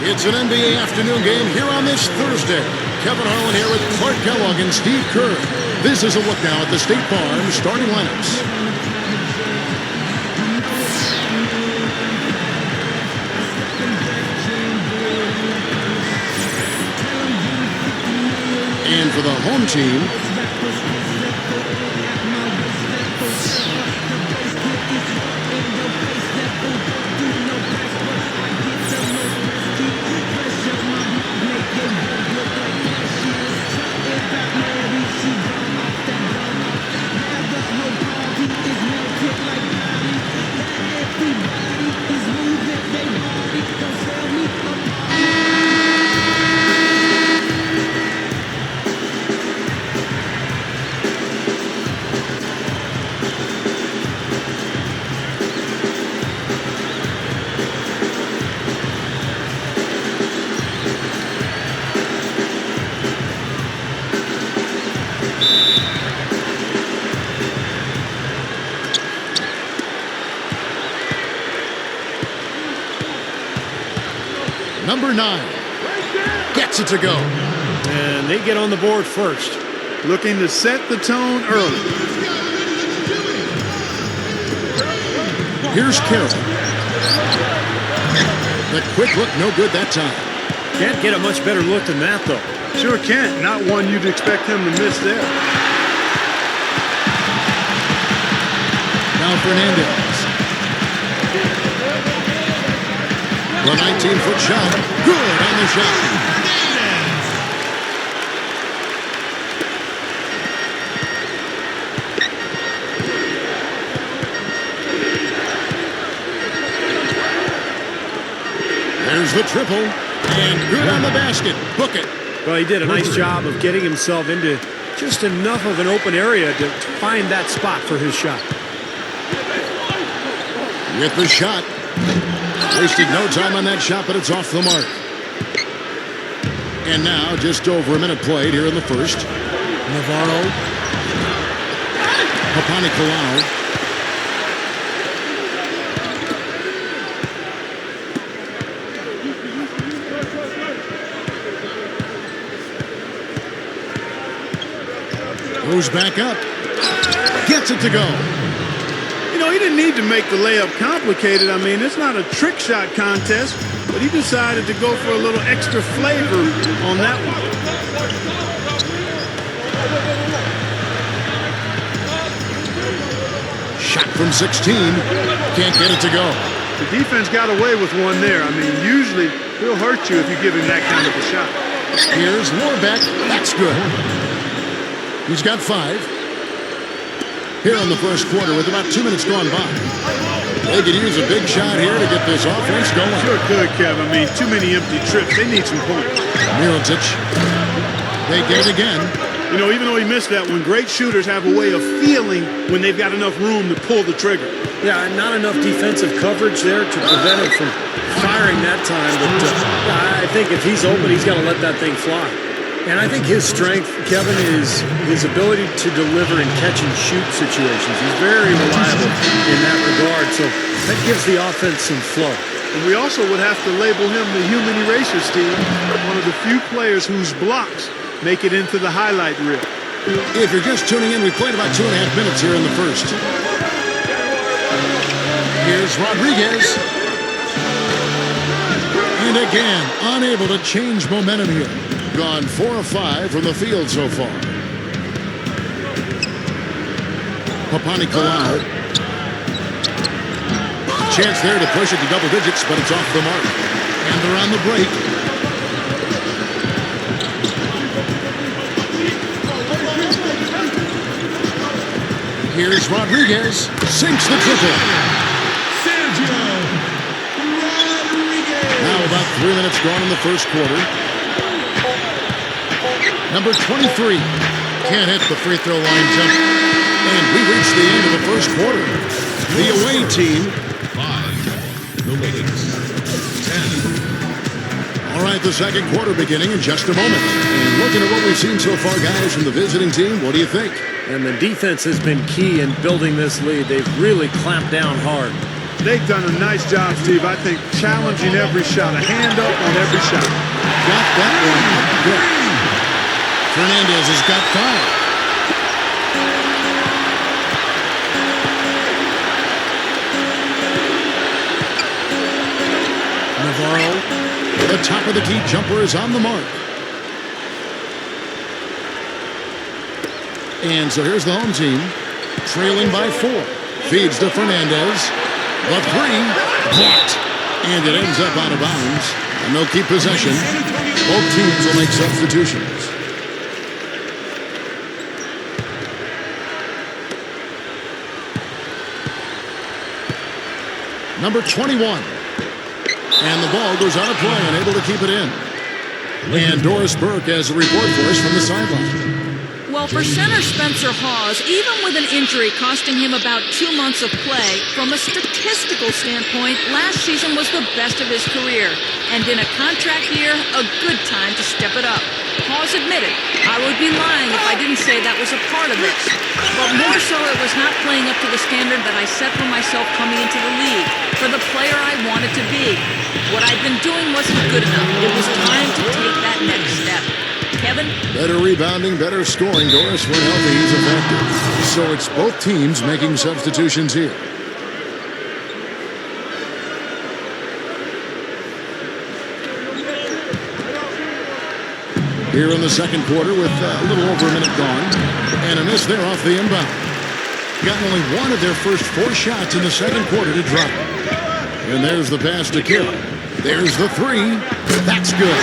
It's an NBA afternoon game here on this Thursday. Kevin Harlan here with Clark Kellogg and Steve Kerr. This is a look now at the State Farm starting lineups. And for the home team, number 9 gets it to go. And they get on the board first. Looking to set the tone early. Here's Carroll. The quick look, no good that time. Can't get a much better look than that, though. Sure can't. Not one you'd expect him to miss there. Now Fernandez. The 19-foot shot. Good on the shot. There's the triple. And good on the basket. Book it. Well, he did a nice job of getting himself into just enough of an open area to find that spot for his shot. With the shot. Wasted no time on that shot, but it's off the mark. And now, just over a minute played here in the first. Navarro. Papanikolaou. Goes back up. Gets it to go. You know, he didn't need to make the layup complicated. I mean, it's not a trick shot contest, but he decided to go for a little extra flavor on that one. Shot from 16. Can't get it to go. The defense got away with one there. I mean, usually he'll hurt you if you give him that kind of a shot. Here's Warbeck. That's good. He's got 5. Here in the first quarter with about 2 minutes gone by. They could use a big shot here to get this offense going. Sure could, Kev. I mean, too many empty trips. They need some points. Mirotic. They get it again. You know, even though he missed that one, great shooters have a way of feeling when they've got enough room to pull the trigger. Yeah, not enough defensive coverage there to prevent him from firing that time. But I think if he's open, he's got to let that thing fly. And I think his strength, Kevin, is his ability to deliver in catch-and-shoot situations. He's very reliable in that regard, so that gives the offense some flow. And we also would have to label him the human eraser, Steve. One of the few players whose blocks make it into the highlight reel. If you're just tuning in, we played about 2.5 minutes here in the first. Here's Rodriguez. And again, unable to change momentum here. Gone 4 of 5 from the field so far. Papanikolaou. Chance there to push it to double digits, but it's off the mark. And they're on the break. Here's Rodriguez. Sinks the triple. Now about 3 minutes gone in the first quarter. Number 23 can't hit the free throw line jump. And we reach the end of the first quarter. The away team. 5. The Wings. 10. All right, the second quarter beginning in just a moment. And looking at what we've seen so far, guys, from the visiting team, what do you think? And the defense has been key in building this lead. They've really clamped down hard. They've done a nice job, Steve, I think, challenging every shot, a hand up on every shot. Got that one up good. Fernandez has got 5. Navarro, the top of the key jumper is on the mark. And so here's the home team, trailing by 4. Feeds to Fernandez. The 3, blocked. And it ends up out of bounds. And they'll keep possession. Both teams will make substitutions. Number 21. And the ball goes out of play, unable to keep it in. And Doris Burke has a report for us from the sideline. Well, for center Spencer Hawes, even with an injury costing him about 2 months of play, from a statistical standpoint, last season was the best of his career. And in a contract year, a good time to step it up. Hawes admitted, I would be lying if I didn't say that was a part of this. But more so, it was not playing up to the standard that I set for myself coming into the league, for the player I wanted to be. What I'd been doing wasn't good enough. It was time to take that next step. Kevin? Better rebounding, better scoring. Doris, when healthy, he's effective. So it's both teams making substitutions here. Here in the second quarter with a little over a minute gone. And a miss there off the inbound. Gotten only one of their first 4 shots in the second quarter to drop. And there's the pass to Kill. There's the 3. That's good.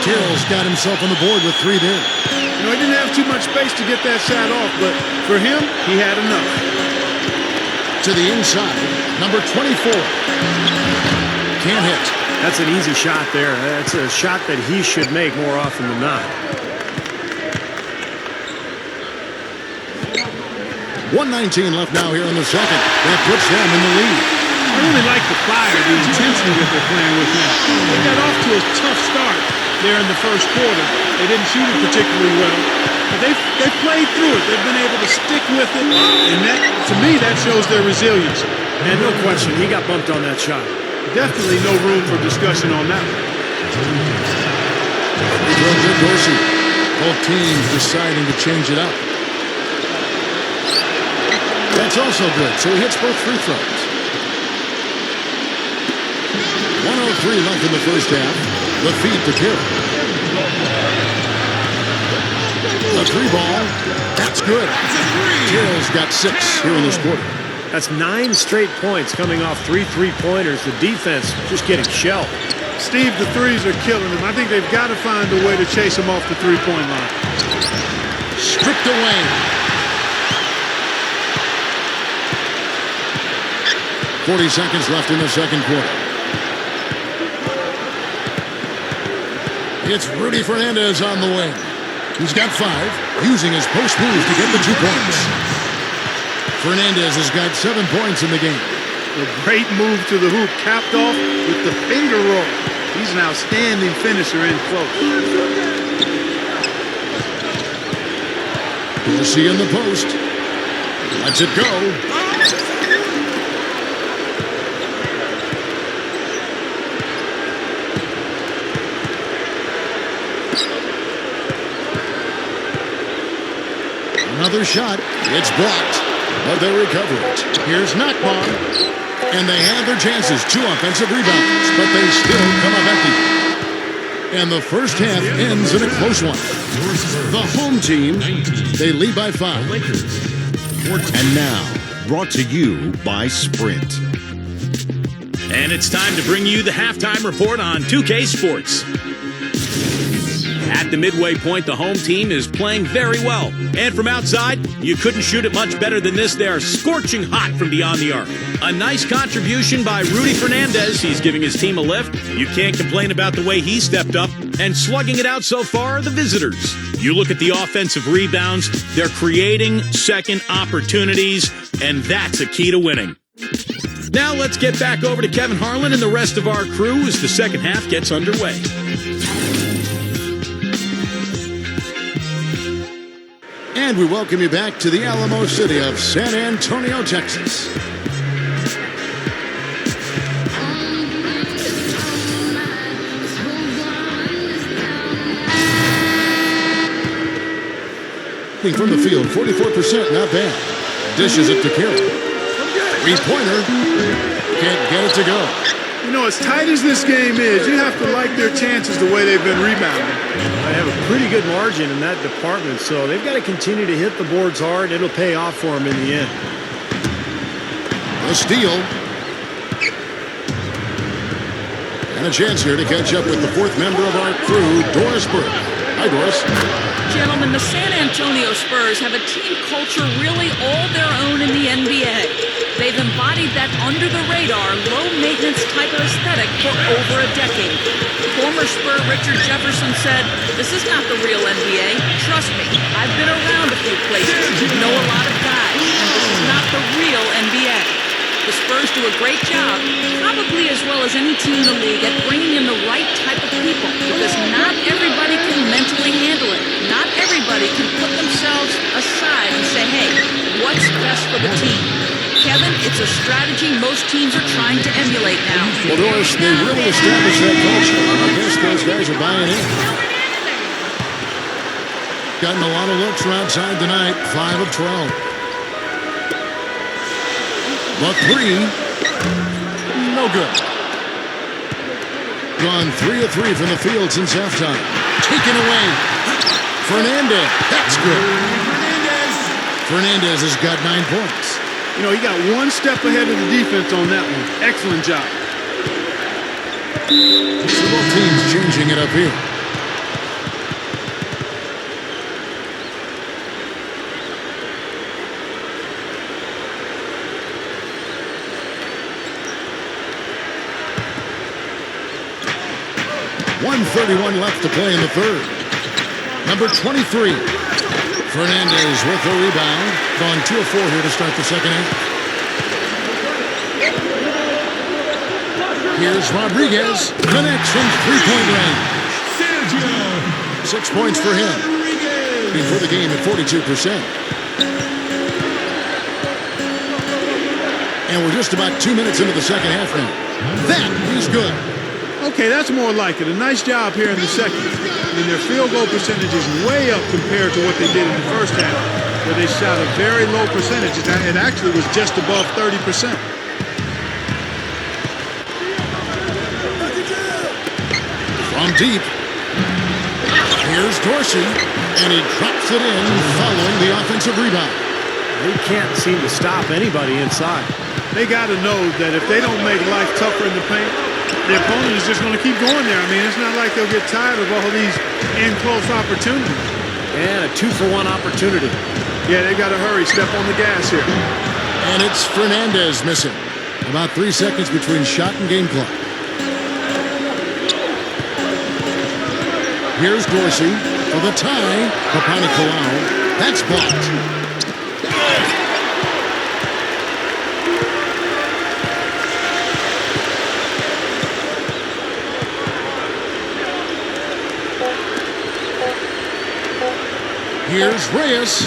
Kill's got himself on the board with 3 there. You know, he didn't have too much space to get that shot off, but for him, he had enough. To the inside, number 24. Can't hit. That's an easy shot there. That's a shot that he should make more often than not. 1:19 left now here in the second. That puts them in the lead. I really like the fire, the intensity that they're playing with now. They got off to a tough start there in the first quarter. They didn't shoot it particularly well, but they played through it. They've been able to stick with it, and that, to me, that shows their resilience. And no question, he got bumped on that shot. Definitely no room for discussion on that one. Good Dorsey. Both teams deciding to change it up. That's also good, so he hits both free throws. 1:03 left in the first half. The feed to Kill. The 3 ball. That's good. Kill's got 6 here in this quarter. That's 9 straight points coming off 3 3-pointers. The defense just getting shelled. Steve, the threes are killing them. I think they've got to find a way to chase them off the three-point line. Stripped away. .40 seconds left in the second quarter. It's Rudy Fernandez on the wing. He's got 5, using his post move to get the 2 points. Fernandez has got 7 points in the game. A great move to the hoop, capped off with the finger roll. He's an outstanding finisher in close. Dorsey in the post. Lets it go. Another shot. It's blocked, but they recover it. Here's Nakbar. And they have their chances. 2 offensive rebounds, but they still come up empty. And the first half ends in a close one. The home team, they lead by 5. And now, brought to you by Sprint. And it's time to bring you the halftime report on 2K Sports. At the midway point, the home team is playing very well. And from outside, you couldn't shoot it much better than this. They are scorching hot from beyond the arc. A nice contribution by Rudy Fernandez. He's giving his team a lift. You can't complain about the way he stepped up. And slugging it out so far are the visitors. You look at the offensive rebounds, they're creating second opportunities, and that's a key to winning. Now let's get back over to Kevin Harlan and the rest of our crew as the second half gets underway. And we welcome you back to the Alamo City of San Antonio, Texas. shooting from the field, 44%, not bad. Dishes it to Carey. Three-pointer. Can't get it to go. You know, as tight as this game is, you have to like their chances the way they've been rebounding. They have a pretty good margin in that department, so they've got to continue to hit the boards hard. It'll pay off for them in the end. A steal. And a chance here to catch up with the fourth member of our crew, Doris Burke. Hi, Doris. Gentlemen, the San Antonio Spurs have a team culture really all their own in the NBA. They've embodied that under-the-radar, low-maintenance type of aesthetic for over a decade. Former Spur Richard Jefferson said, "This is not the real NBA. Trust me, I've been around a few places, know a lot of guys, and this is not the real NBA." The Spurs do a great job, probably as well as any team in the league, at bringing in the right type of people, because not everybody can mentally handle it. Not everybody can put themselves aside and say, hey, what's best for the team? Kevin, it's a strategy most teams are trying to emulate now. Well, Doris, they really established that culture. I guess those guys are buying in. Gotten a lot of looks from outside tonight, 5 of 12. The three, no good. Gone 3 of 3 from the field since halftime. Taken away. Fernandez, that's good. Fernandez has got 9 points. You know, he got one step ahead of the defense on that one. Excellent job. So both teams changing it up here. .131 left to play in the third. Number 23. Fernandez with the rebound. Gone 2 of 4 here to start the second half. Here's Rodriguez. Connects from three-point range. 6 points for him. Before the game at 42%. And we're just about 2 minutes into the second half now. That is good. Okay, that's more like it. A nice job here in the second. I mean, their field goal percentage is way up compared to what they did in the first half, where they shot a very low percentage. It actually was just above 30%. From deep. Here's Dorsey, and he drops it in following the offensive rebound. They can't seem to stop anybody inside. They got to know that if they don't make life tougher in the paint, the opponent is just going to keep going there. I mean, it's not like they'll get tired of all these in-close opportunities. And a 2-for-1 opportunity. Yeah, they got to hurry, step on the gas here. And it's Fernandez missing. About 3 seconds between shot and game clock. Here's Dorsey for the tie. Papanikolaou. That's blocked. Here's Reyes.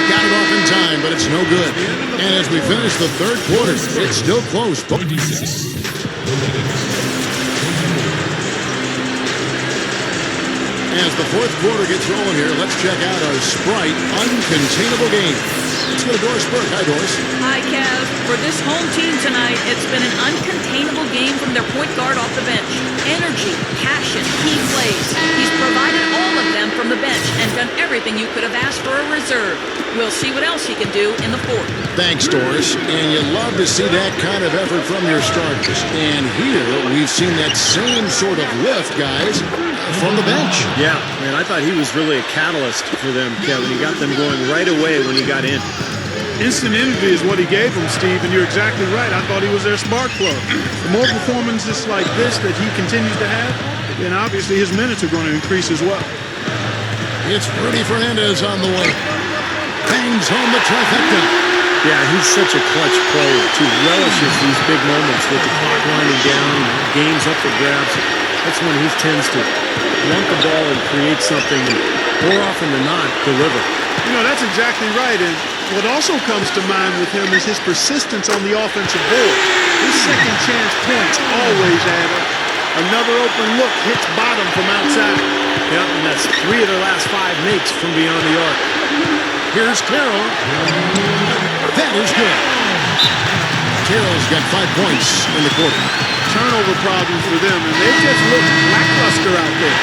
Got it off in time, but it's no good. And as we finish the third quarter, it's still close. 26. As the fourth quarter gets rolling here, let's check out our Sprite Uncontainable Game. Let's go to Doris Burke. Hi, Doris. Hi, Kev. For this home team tonight, it's been an uncontainable game from their point guard off the bench. Energy, passion, key plays. He's provided all of them from the bench and done everything you could have asked for a reserve. We'll see what else he can do in the fourth. Thanks, Doris. And you love to see that kind of effort from your starters. And here, we've seen that same sort of lift, guys, from the bench. Yeah, man, I thought he was really a catalyst for them, Kevin. He got them going right away when he got in. Instant energy is what he gave them, Steve, and you're exactly right. I thought he was their spark plug. The more performances like this that he continues to have, then obviously his minutes are going to increase as well. It's Rudy Fernandez on the way. Bangs home the trifecta. Yeah, he's such a clutch player who relishes these big moments with the clock winding down, games up for grabs. That's when he tends to want the ball and create something, and more often than not, deliver. You know, that's exactly right. And what also comes to mind with him is his persistence on the offensive board. His second chance points always add up. Another open look hits bottom from outside. Yep, and that's 3 of their last 5 makes from beyond the arc. Here's Carroll. That is good. Carroll's got 5 points in the quarter. Turnover problems for them, and they just look lackluster out there.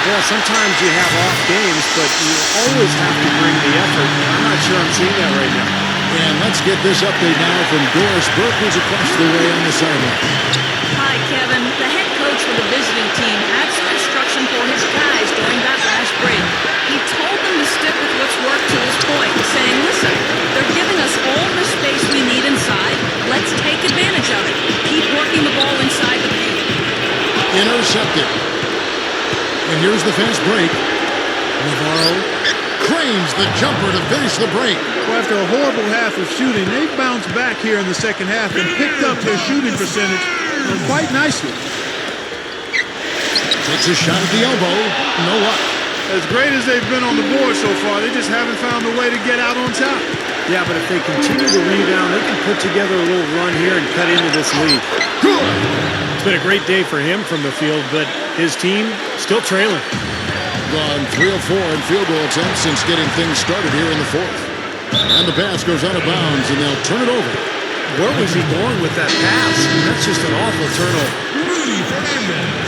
Yeah, sometimes you have off games, but you always have to bring the effort. I'm not sure I'm seeing that right now. And let's get this update now from Doris Burke, who's across the way on the sideline. Hi, Kevin. The head coach for the visiting team had some instruction for his guys during that last break. He told them to stick with what's worked to this point, saying, listen, they're giving us all the space we need inside. Let's take advantage of it. Keep working the ball inside the paint. Intercepted. And here's the fast break. Navarro cranes the jumper to finish the break. Well, after a horrible half of shooting, they've bounced back here in the second half and picked up their shooting percentage quite nicely. Takes a shot at the elbow. No luck. As great as they've been on the board so far, they just haven't found a way to get out on top. Yeah, but if they continue to rebound, they can put together a little run here and cut into this lead. Good. It's been a great day for him from the field, but his team still trailing. Gone 3 of 4 in field goal attempts since getting things started here in the fourth. And the pass goes out of bounds, and they'll turn it over. Where was he going with that pass? That's just an awful turnover. Rudy Fernandez.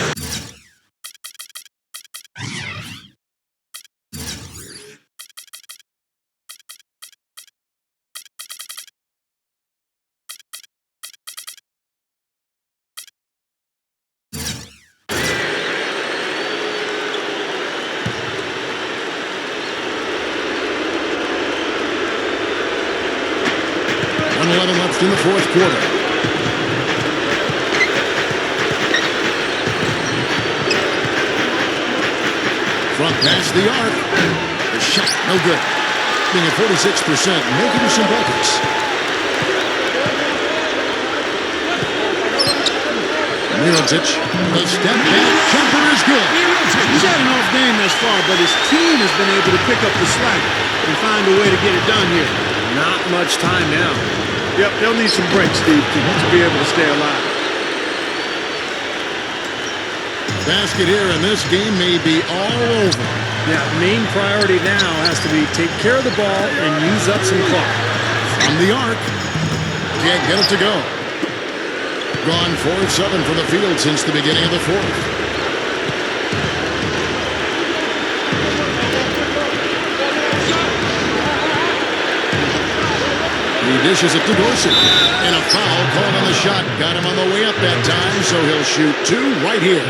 Left in the fourth quarter. Front past the arc. The shot, no good. Being at 46%, making some buckets. Mirotic, the step back jumper is good. He's had an off game thus far, but his team has been able to pick up the slack and find a way to get it done here. Not much time now. Yep, they'll need some breaks, Steve, to be able to stay alive. Basket here, and this game may be all over. Yeah, main priority now has to be take care of the ball and use up some clock. From the arc. Can't get it to go. Gone 4 of 7 from the field since the beginning of the fourth. He dishes it to Dorsey. And a foul called on the shot. Got him on the way up that time, so he'll shoot 2 right here.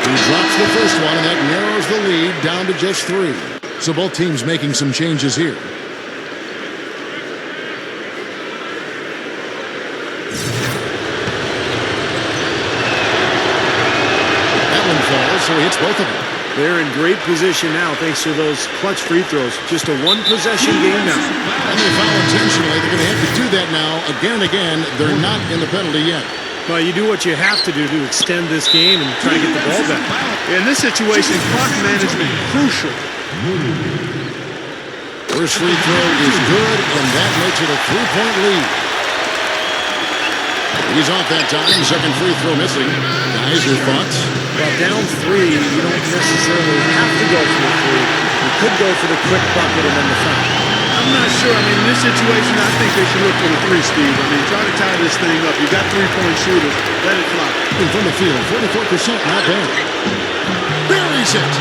He drops the first one, and that narrows the lead down to just 3. So both teams making some changes here. So he hits both of them. They're in great position now thanks to those clutch free throws. Just a 1-possession game now. And they foul intentionally. They're going to have to do that now again and again. They're not in the penalty yet. Well, you do what you have to do to extend this game and try to get the ball back. In this situation, clock management crucial. First free throw is good, and that makes it a 3-point lead. He's off that time. Second free throw missing. Guys, your thoughts? Well, down 3, you don't necessarily have to go for the 3. You could go for the quick bucket and then the foul. I'm not sure. I mean, in this situation, I think they should look for the 3, Steve. I mean, try to tie this thing up. You got 3-point shooters. Let it fly. And from the field, 44%, not bad. Buries it.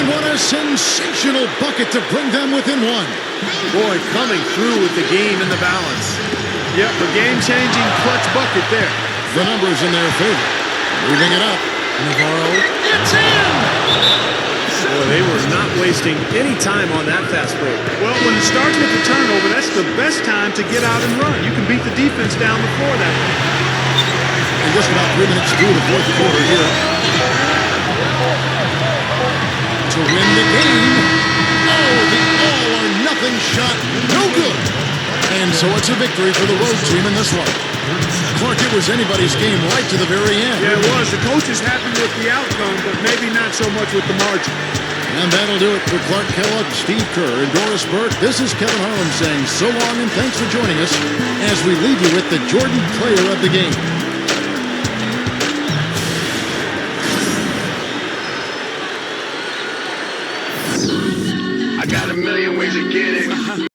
And what a sensational bucket to bring them within 1. Boy, coming through with the game in the balance. Yep, a game-changing clutch bucket there. The numbers in their favor. Moving it up. Navarro. It's in! Boy, they were not wasting any time on that fast break. Well, when it starts with the turnover, that's the best time to get out and run. You can beat the defense down the floor that way. And just about 3 minutes through the fourth quarter here. To win the game. Oh, the all-or-nothing shot. No good. And so it's a victory for the road team in this one. Clark, it was anybody's game right to the very end. Yeah, it was. The coach is happy with the outcome, but maybe not so much with the margin. And that'll do it for Clark Kellogg, Steve Kerr, and Doris Burke. This is Kevin Harlan saying so long and thanks for joining us as we leave you with the Jordan player of the game. I got a million ways to get it.